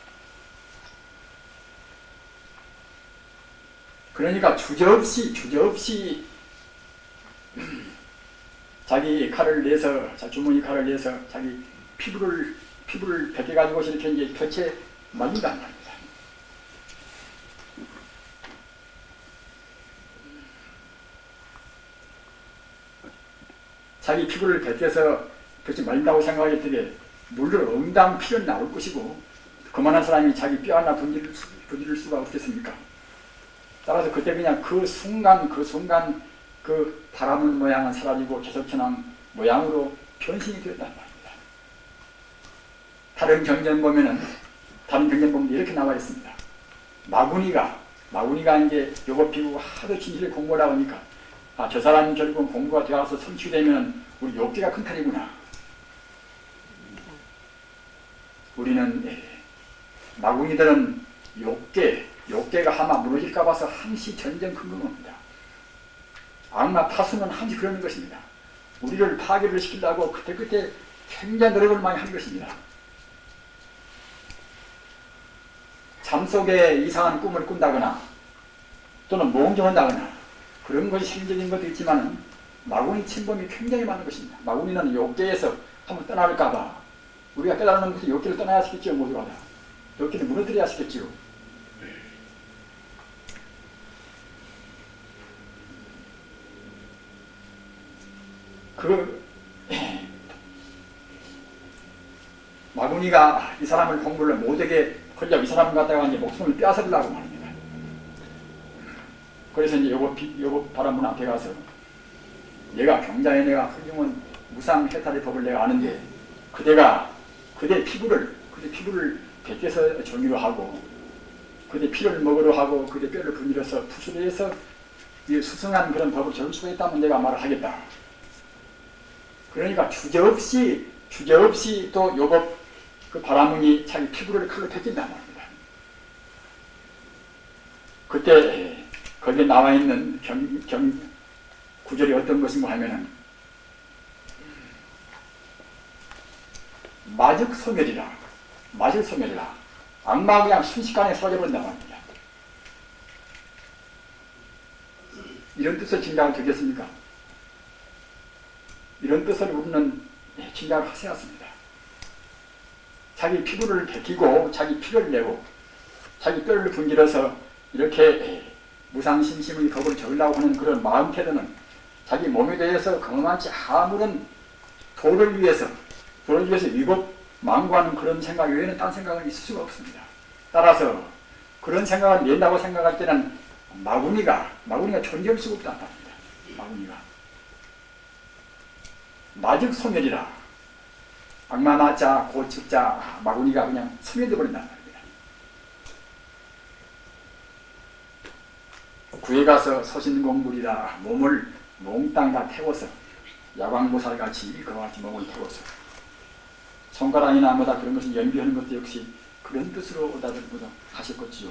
그러니까 주저없이 자기 칼을 내서 주머니 칼을 내서 자기 피부를 벗겨가지고 이렇게 이제 볕에 말린단 말입니다. 자기 피부를 벗겨서 볕에 말린다고 생각했더니 물론 응당 피는 나올 것이고 그만한 사람이 자기 뼈 하나 분질을 수가 없겠습니까? 따라서 그때 그냥 그 순간 그 바라문 모양은 사라지고 제석천왕 모양으로 변신이 되었단 말입니다. 다른 경전 보면은 이렇게 나와 있습니다. 마구니가 이제 요거 비우고 하도 진실을 공부를 하니까 저 사람이 결국은 공부가 되어서 성취되면 우리 욕계가 큰 탈이구나. 우리는 마구니들은 욕계가 아마 무너질까 봐서 항시 전쟁 큰금입니다. 악마 파수는 항시 그러는 것입니다. 우리를 파괴를 시키려고 그때 굉장히 노력을 많이 한 것입니다. 잠속에 이상한 꿈을 꾼다거나 또는 몽정한다거나 그런 것이 실질적인 것도 있지만 마구니 침범이 굉장히 많은 것입니다. 마구니는 욕계에서 한번 떠날까봐 우리가 깨달는 것은 욕계를 떠나야 하시겠지요. 모두가 다. 욕계를 무너뜨려야 하시겠지요. 마구니가 이 사람을 공부를 못하게 하려고 이 사람 갖다가 이제 목숨을 빼앗으려고 말입니다. 그래서 이제 요거 바람문 앞에 가서 얘가 경자에 내가 훌륭한 무상해탈의 법을 내가 아는데 그대 피부를 벗겨서 종이로 하고 그대 피를 먹으러 하고 그대 뼈를 분일해서 투수해서 수승한 그런 법을 적을 수가 있다면 내가 말을 하겠다. 그러니까 주저없이 또 요법 그 바라문이 자기 피부를 칼로 벗긴단 말입니다. 그때 거기에 나와 있는 구절이 어떤 것인가 하면은 마적소멸이라 악마가 그냥 순식간에 사라져버린단 말입니다. 이런 뜻을 짐작을 되겠습니까? 이런 뜻을 우리는 짐작을 하셔야 합니다. 자기 피부를 벗기고 자기 피를 내고 자기 뼈를 분질러서 이렇게 무상심심의 법을 적으려고 하는 그런 마음 태도는 자기 몸에 대해서 거만치 아무런 도를 위해서 위법 망구하는 그런 생각 외에는 딴 생각은 있을 수가 없습니다. 따라서 그런 생각을 낸다고 생각할 때는 마구니가 존재할 수가 없다는 말입니다. 마구니가 마적소멸이라 악마 맞자 고측자 마구니가 그냥 소멸돼 버린다는 말입니다. 구에 가서 서신공물이라 몸을 몽땅 다 태워서 야광보살같이 그와 같이 몸을 태워서 손가락이나 뭐다 그런 것을 연비하는 것도 역시 그런 뜻으로 다들 하실 것이요.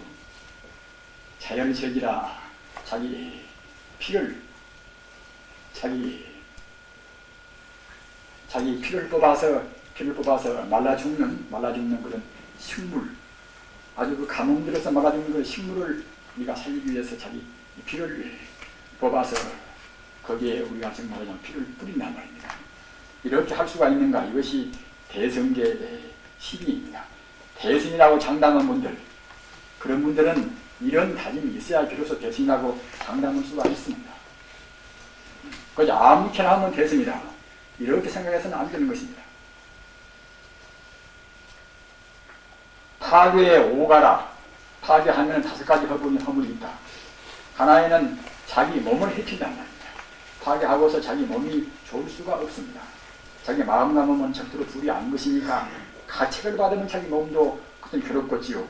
자연색이라 자기 피를 뽑아서 말라 죽는 그런 식물, 아주 그 가뭄 들어서 말라 죽는 그 식물을 우리가 살리기 위해서 자기 피를 뽑아서 거기에 우리가 지금 말하자면 피를 뿌린단 말입니다. 이렇게 할 수가 있는가? 이것이 대성계의 시비입니다. 대승이라고 장담한 분들, 그런 분들은 이런 다짐이 있어야 비로소 대승이라고 장담할 수가 있습니다. 그저 아무렇게나 하면 대승이다. 이렇게 생각해서는 안 되는 것입니다. 파괴의 오가라. 파괴하면 5가지 허물이 있다. 하나에는 자기 몸을 해친단 말입니다. 파괴하고서 자기 몸이 좋을 수가 없습니다. 자기 마음과 몸은 절대로 둘이 아닌 것이니까 가책을 받으면 자기 몸도 그것은 괴롭겠지요.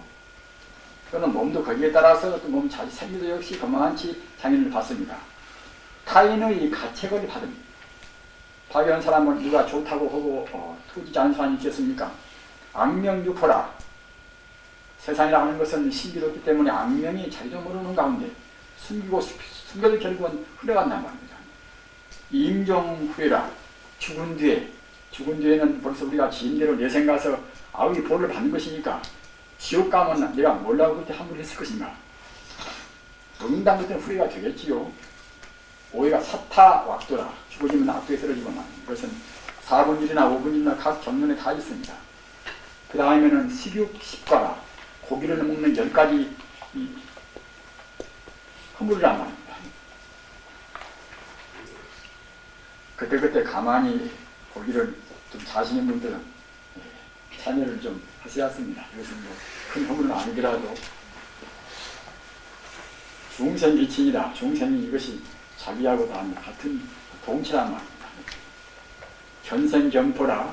또는 몸도 거기에 따라서 또 몸 자기 생리도 역시 건강한지 장애를 받습니다. 타인의 가책을 받습니다. 파괴한 사람은 누가 좋다고 하고 터지지 않은 사람이 있겠습니까? 악명유포라. 세상이라 하는 것은 신비롭기 때문에 악명이 자기도 모르는 가운데 숨겨도 결국은 흘러간단 말입니다. 임종후회라. 죽은 뒤에는 벌써 우리가 지인대로 내생 가서 아우의 보를 받는 것이니까 지옥 가면 내가 몰라고 그때 함부로 했을 것인가? 응당 같은 후회가 되겠지요. 오해가 사타왁도라. 죽어지면 악도에 쓰러지거나 이것은 4분 1이나 5분 1이나 각 경륜에 다 있습니다. 그 다음에는 식육, 십과라. 고기를 먹는 10가지 허물이란 말입니다. 그때 가만히 고기를 좀 자시는 분들은 참여를 좀 하셔야 합니다. 이것은 큰 허물은 아니더라도 중생일친이다. 중생이 이것이 자기하고 다 같은 동체란 말입니다. 견생견포라.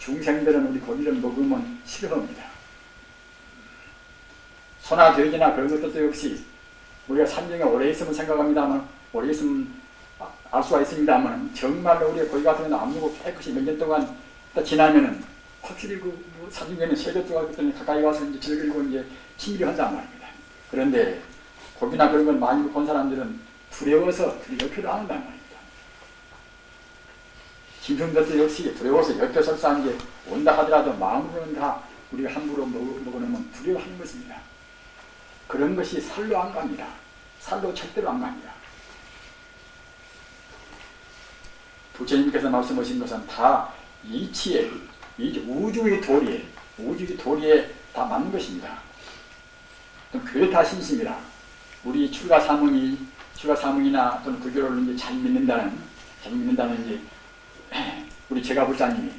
중생들은 우리 고기를 먹으면 싫어합니다. 소나 돼지나 그런 것들도 역시 우리가 산중에 오래 있으면 생각합니다만, 오래 있으면 알 수가 있습니다만, 정말로 우리가 고기 같은 거는 안 먹고 깨끗이 몇 년 동안 지나면은 확실히 그 산중에는 세뱃주가 가까이 가서 이제 즐기고 이제 친밀히 한단 말입니다. 그런데 고기나 그런 걸 많이 본 사람들은 두려워서 옆에도 안 한단 말입니다. 짐승들도 역시 두려워서 옆에 설사한 게 온다 하더라도 마음으로는 다 우리가 함부로 먹어놓으면 두려워하는 것입니다. 그런 것이 살로 안 갑니다. 살로 절대로 안 갑니다. 부처님께서 말씀하신 것은 다 이치에, 우주의 도리에 다 맞는 것입니다. 그렇다 신심이라 우리 출가사몽이나 또는 불교를 이제 잘 믿는다는 이제 우리 제가불자님이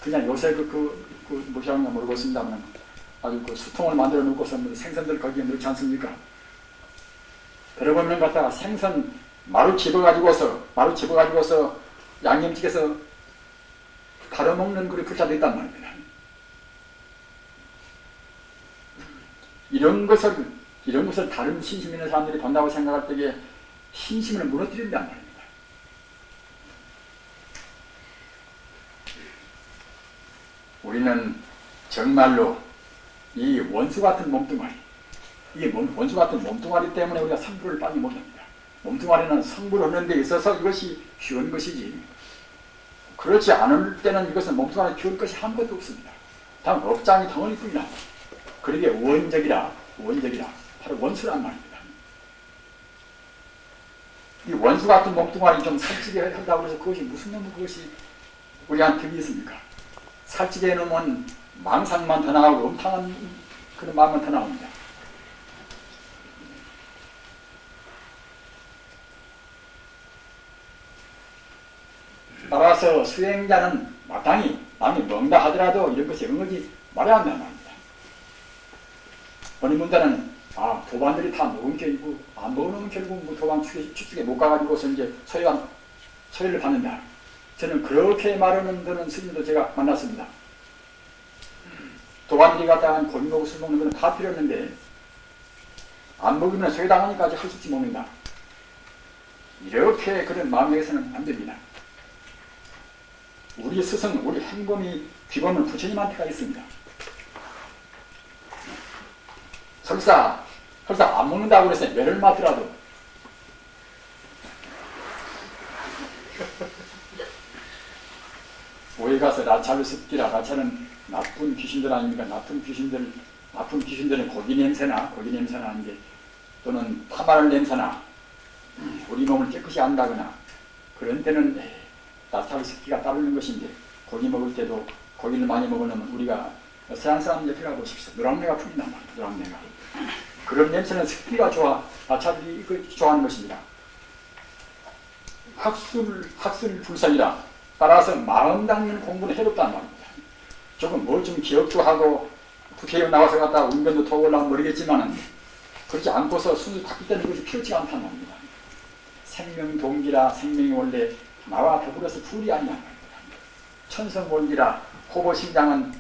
그냥 요새 뭐라는가 모르겠습니다만 아주 그 수통을 만들어 놓고서 생선들 거기에 넣지 않습니까? 들어보면 갖다가 생선 마루 집어가지고서 양념찌개에서 갈아먹는 그런 불자도 있단 말입니다. 이런 것을 다른 신심 있는 사람들이 본다고 생각할 때에 신심을 무너뜨린단 말입니다. 우리는 정말로 이 원수 같은 몸뚱아리, 원수 같은 몸뚱아리 때문에 우리가 성불을 빨리 못합니다. 몸뚱아리는 성불하는 데 있어서 이것이 쉬운 것이지, 그렇지 않을 때는 이것은 몸뚱아리 키울 것이 아무것도 없습니다. 다만 업장이 덩어리 뿐이라. 그러게 원적이라 바로 원수란 말입니다. 이 원수 같은 몸뚱아리 좀 살찌게 한다고 해서 그것이 무슨 놈의 그것이 우리한테 득이 있습니까? 살찌게 해놓으면 망상만 더 나오고 음탕한 그런 마음만 더 나옵니다. 따라서 수행자는 마땅히 남이 먹는다 하더라도 이런 것이 응하지 말아야 한다는 말입니다. 어느 분들은 도반들이 다 먹은 게 있고 안 먹으면 결국 도반 추측에 못 가가지고서 이제 소리를 받는다. 저는 그렇게 말하는 데는 스님도 제가 만났습니다. 도반들이 갖다가 고기 먹고 술 먹는 건 다 필요 없는데 안 먹으면 소외당하니까 할 수 있지 먹는다. 이렇게 그런 마음에서는 안 됩니다. 우리 스승, 우리 행범이 귀범은 부처님한테가 있습니다. 설사 안 먹는다고 그랬어요. 매를 맞더라도 오해 가서 라차를 습기라. 라차는 나쁜 귀신들 아닙니까? 나쁜 귀신들은 고기 냄새나 이제 또는 파마를 냄새나 우리 몸을 깨끗이 안다거나 그런 때는 라차를 습기가 따르는 것인데, 고기 먹을 때도 고기를 많이 먹으면 우리가 서양 사람 옆에 가보십시오. 노랑내가 풀린단 말이에요. 노랑내가. 그런 냄새는 습기가 라차들이 좋아하는 것입니다. 학술 불성이라. 따라서 마음 닦는 공부는 해롭단 말입니다. 조금 뭘 좀 기억도 하고 국회의원 나와서 갖다 운변도 더 올라오면 모르겠지만은 그렇지 않고서 순수 바뀔 때는 그것이 필요치가 않단 말입니다. 생명 동기라. 생명이 원래 나와 더불어서 둘이 아니란 말입니다. 천성본기라. 호보심장은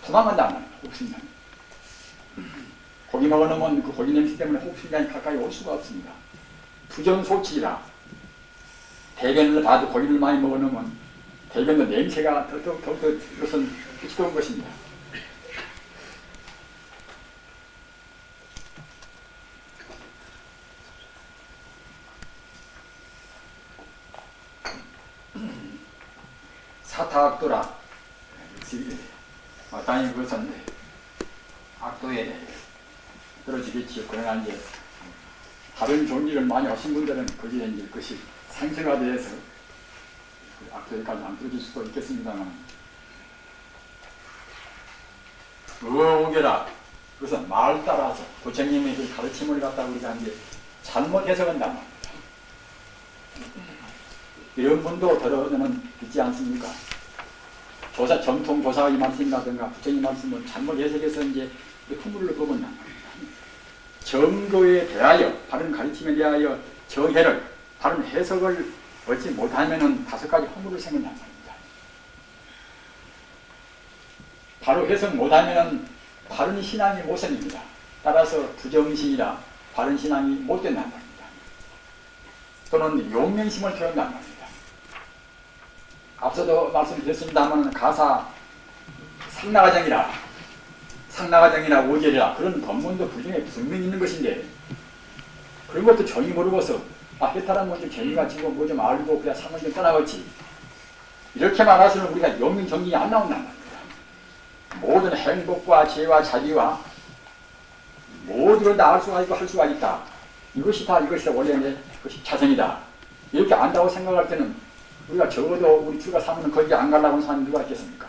도망간단 말입니다. 호보심장. 고기 먹어놓으면 그 고기 냄새 때문에 호보심장이 가까이 올 수가 없습니다. 부정소치라. 대변을 봐도 고기를 많이 먹어놓으면 대변도 냄새가 더욱더 이것은 좋은 것입니다. 사타악도라. 마땅히 그것은 악도에 떨어지겠지요. 그러나 이제 다른 종기를 많이 하신 분들은 거기에 이제 그것이 생생화되어서 악도에까지 안 떨어질 수도 있겠습니다만, 의오계라. 그것은 말 따라서 부처님의 그 가르침을 갖다 우리가 이제 잘못 해석한단 말입니다. 이런 분도 더러는 있지 않습니까? 정통 조사의 말씀이라든가 부처님 말씀을 잘못 해석해서 이제 후물을 뽑은단 말입니다. 정거에 대하여, 바른 가르침에 대하여 정해를, 바른 해석을 얻지 못하면은 5가지 허물을 생긴단 말입니다. 바로 해석 못하면 바른 신앙이 모순입니다. 따라서 부정신이라 바른 신앙이 못 된단 말입니다. 또는 용맹심을 표현한단 말입니다. 앞서도 말씀드렸습니다만 가사 상나가정이나 오절이라 그런 법문도 불중에 분명히 있는 것인데 그런 것도 전히 모르고서 해탈한 건좀 재미가 지고 뭐 좀 알고 그냥 상을 좀 떠나겠지 이렇게 말해서는 우리가 용맹 정진이 안 나온단 말입니다. 모든 행복과 지혜와 자비와 모든 걸 다 알 수가 있고 할 수가 있다. 이것이 다 원래 내 것이 자성이다. 이렇게 안다고 생각할 때는 우리가 적어도 우리 주가 사면은 거기 안 가려고 하는 사람이 누가 있겠습니까?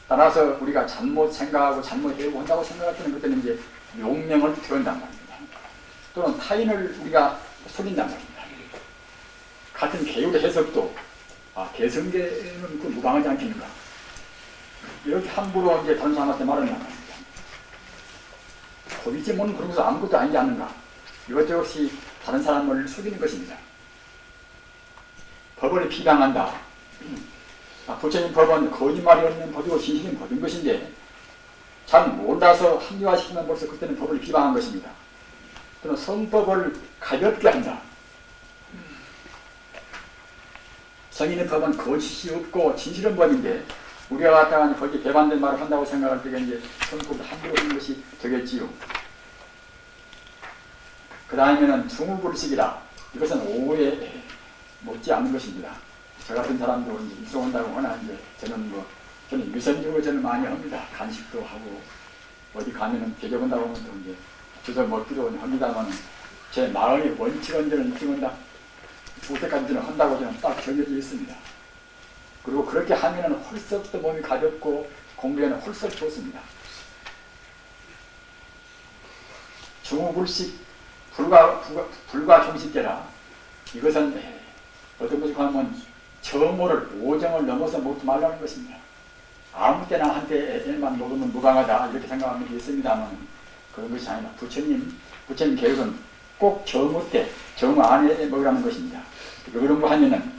따라서 우리가 잘못 생각하고 잘못 배우고 한다고 생각할 때는 그때는 이제 용맹을 표현한단 말입니다. 또는 타인을 우리가 속인단 말입니다. 같은 계율의 해석도 개성계는 그 무방하지 않겠는가? 이렇게 함부로 이제 다른 사람한테 말한단 말입니다. 고비지모는 그런 것도 아무것도 아니지 않는가? 이것 역시 다른 사람을 속이는 것입니다. 법을 비방한다. 부처님 법은 거짓말이 없는 법이고 진실인 법인 것인데 잘 몰라서 합리화시키면 벌써 그때는 법을 비방한 것입니다. 또는 성법을 가볍게 한다. 성인의 법은 거짓이 없고 진실한 법인데 우리가 갖다가 거기에 배반된 말을 한다고 생각할 때가 이제 성법을 함부로 하는 것이 되겠지요. 그 다음에는 중후불식이라 이것은 오후에 못지 않은 것입니다. 저 같은 사람도 이제 입소한다고 하나 이제 저는 유선적으로 저는 많이 합니다. 간식도 하고 어디 가면은 대접한다고 하면 또 이제 저도 먹기도 합니다만 제 마음의 원칙은 저는 찍은다. 그때까지 저는 한다고 저는 딱 정해져 있습니다. 그리고 그렇게 하면은 홀썩 또 몸이 가볍고 공부에는 홀썩 좋습니다. 중후불식 불과 종식계라 이것은 어떤 것을 하면 정오를 오정을 넘어서 먹지 말라는 것입니다. 아무 때나 한때만 먹으면 무방하다 이렇게 생각하면 되겠습니다만 그런 것이 아니라 부처님 계획은 꼭 정오 때 정오 안에 먹으라는 것입니다. 그런 거 하면은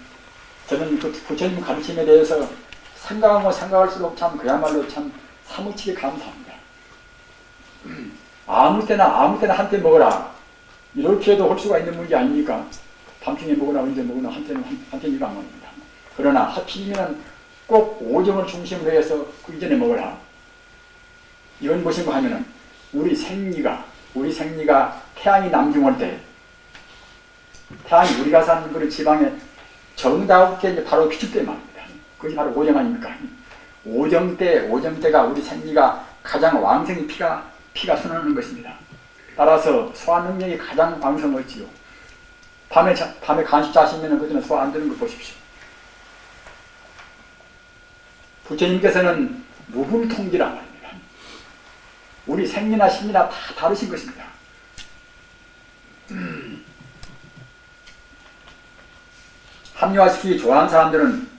저는 그 부처님 가르침에 대해서 생각하고 생각할수록 참 그야말로 참 사무치게 감사합니다. 아무 때나 한때 먹어라 이렇게 해도 할 수가 있는 문제 아닙니까? 밤중에 먹으나 언제 먹으나 한때니까 안 먹습니다. 그러나 하필이면 꼭 오정을 중심으로 해서 그 이전에 먹어라. 이건 무엇인가 하면은 우리 생리가 태양이 남중할 때 태양이 우리가 사는 그런 지방에 정다우게 이제 바로 비출 때 말입니다. 그것이 바로 오정 아닙니까? 오정 때가 우리 생리가 가장 왕성히 피가 순환하는 것입니다. 따라서 소화 능력이 가장 왕성하지요. 밤에 간식 자시면 그때는 소화 안 되는 걸 보십시오. 부처님께서는 무불통지란 말입니다. 우리 생리나 심리나 다 다르신 것입니다. 합리화시키기 좋아하는 사람들은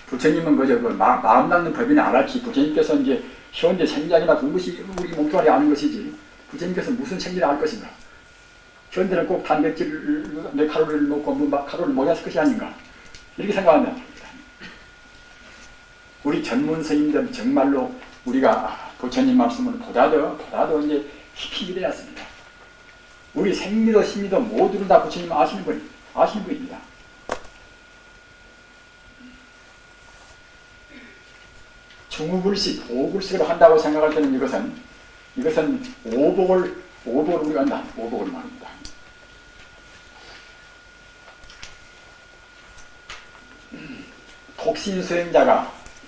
부처님은 그저 마음 닦는 법이나 알았지. 부처님께서 이제 현재 생리학이나 그런 것이 우리 몸뚱아리 아는 것이지. 부처님께서 무슨 생리를 알 것인가? 현대는 꼭 단백질 내 칼로리를 먹고 칼로리를 모자랄 것이 아닌가? 이렇게 생각한다. 우리 전문 스님들은 정말로 우리가 부처님 말씀을 보다도 이제 깊이 이래왔습니다. 우리 생리도 심리도 모두를 다 부처님 아시는 분입니다. 중후불식, 오불식을 한다고 생각할 때는 이것은 오복을 우리가 한다. 오복을 말합니다.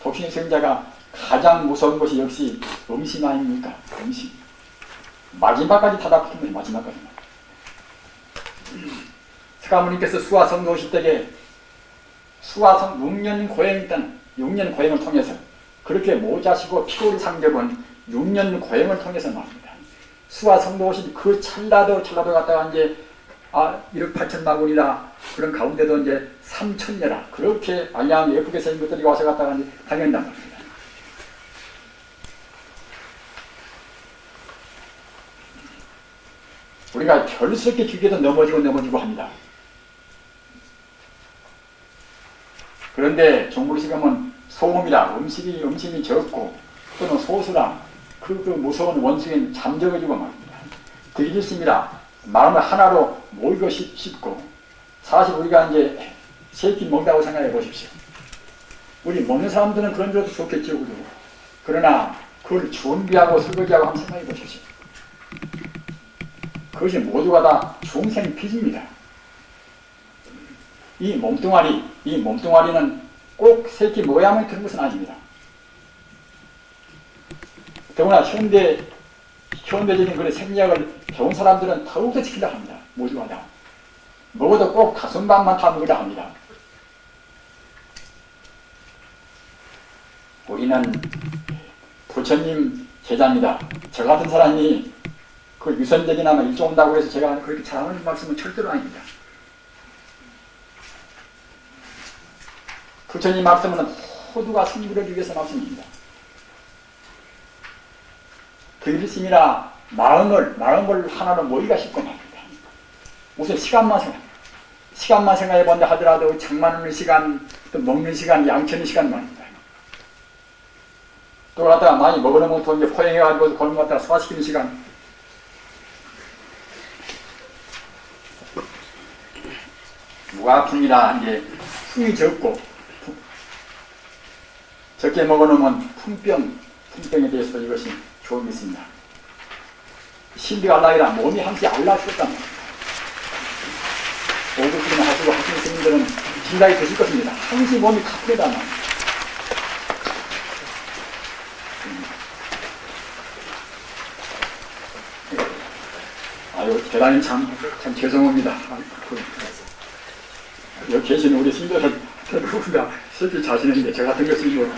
독신 수행자가 가장 무서운 것이 역시 음심 아닙니까? 음심. 마지막까지 타다붙으면 마지막까지. 스가모니께서 수화성도 오실 때에 수화성 6년 고행을 통해서 그렇게 모자시고 피골이 상접은 6년 고행을 통해서 말입니다. 수화성도 오실 그 찰나도 갔다가 이제 1억 8천마군이다. 그런 가운데도 이제 3천여라. 그렇게 알량 예쁘게 생긴 것들이 와서 갔다가 이제 당연단 말입니다. 우리가 별스럽게 기계도 넘어지고 합니다. 그런데 종불식하면 소금이라 음식이 적고 또는 소수라 그 무서운 원수에는 잠적어지고 말입니다. 득일심이라 마음을 하나로 모이고 싶고 사실 우리가 이제 세끼 먹는다고 생각해 보십시오. 우리 먹는 사람들은 그런 줄도 좋겠죠. 그러나 그걸 준비하고 설거지하고 한번 생각해 보십시오. 그것이 모두가 다 중생 빚입니다. 이 몸뚱아리는 꼭 세끼 먹어야만 그런 것은 아닙니다. 더구나 현대적인 그런 생리학을 배운 사람들은 더욱더 지키려 합니다. 모두가 다. 먹어도 꼭 가슴밥만 다 먹으려 합니다. 우리는 부처님 제자입니다. 저 같은 사람이 그 유선적이나마 일종 온다고 해서 제가 그렇게 잘하는 말씀은 절대로 아닙니다. 부처님 말씀은 모두가 승부를 주기 위해서 말씀입니다. 득일심이라 마음을 하나로 모이가 싶고 말입니다. 우선 시간만 생각해 본다 하더라도 장만하는 시간, 또 먹는 시간, 양치는 시간 말입니다. 또 갖다가 많이 먹어놓으면 또 이제 포행해가지고 걸음 갖다가 소화시키는 시간. 무아품이라 이제 품이 적고 적게 먹어놓으면 품병에 대해서 이것이 좋은 게 있습니다. 신비 알락이라 몸이 항시 알락 죽었단 말입니다. 오구스님 하시고 하시는 스님들은 진작에 드실 것입니다. 항시 몸이 가쁘단 말입니다. 아유, 대단히 참 죄송합니다. 여기 계시는 우리 스님들은 누군가 슬피 자시는데 저 같은 것은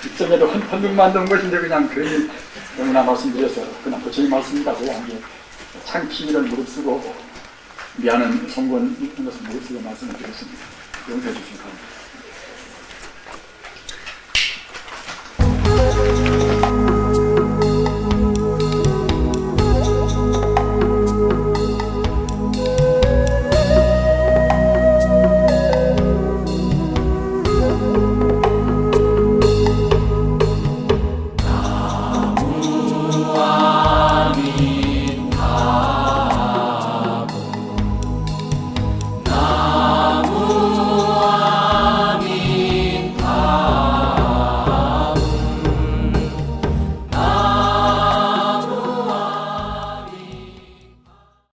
이점에도 헌등만든 것인데 그냥 괜히 너무나 말씀드려서 그냥 부처님 말씀이니까 제가 한 게 창피를 무릅쓰고 미안한 송구한 것을 무릅쓰고 말씀을 드렸습니다. 용서해 주시기 바랍니다.